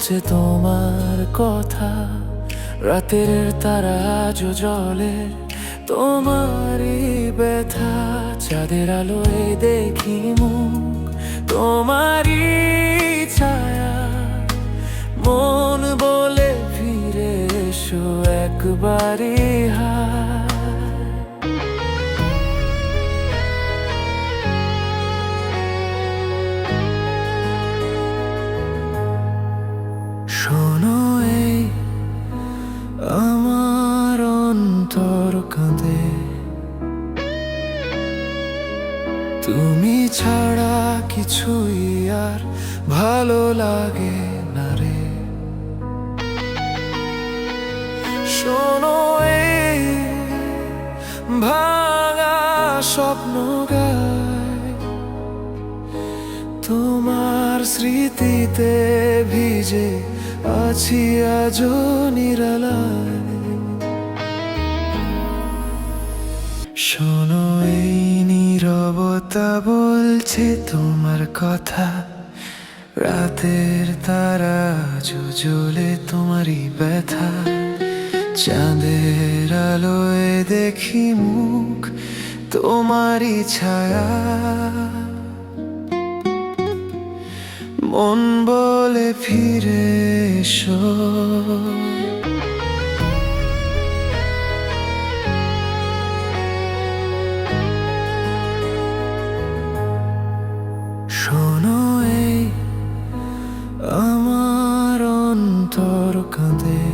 বলছে তোমার কথা, রাতের তারা আজও জ্বলে তোমারই ব্যথা। চাঁদের আলোয় দেখি মুখ তোমারই ছায়া, মন বলে ফিরে এসো একবারই হায়। শোনো এই আমার অন্তর কাঁদে, তুমি ছাড়া কিছুই আর ভালো লাগে না রে। শোনো এই ভাঙা স্বপ্ন গায়, তোমার স্মৃতিতে ভিজে আছি আজও নিরালায়। শোনো এই নীরবতা বলছে তোমার কথা, রাতের তারা আজও জ্বলে তোমারই ব্যথা। চাঁদের আলোয় দেখি মুখ তোমারই ছায়া, মন বলে ফিরে এসো। শোনো এই আমার অন্তর কাঁদে,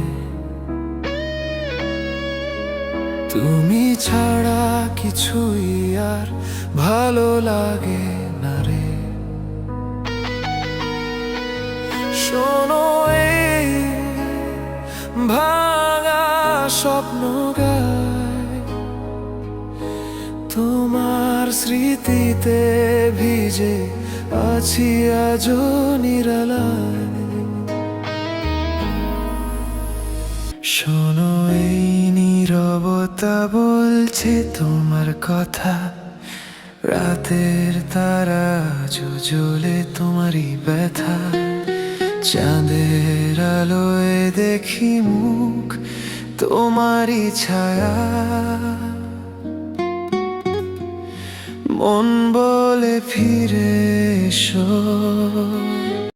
তুমি ছাড়া কিছুই আর ভালো লাগে না রে। শোনো এই ভাঙা স্বপ্ন গায়, তোমার স্মৃতিতে ভিজে আছি আজও নিরালায়। শোনো এই নীরবতা বলছে তোমার কথা, রাতের তারা আজও জ্বলে তোমারই ব্যথা। চাঁদের আলোয় দেখি মুখ তোমারই ছায়া, মন বলে ফিরে এসো।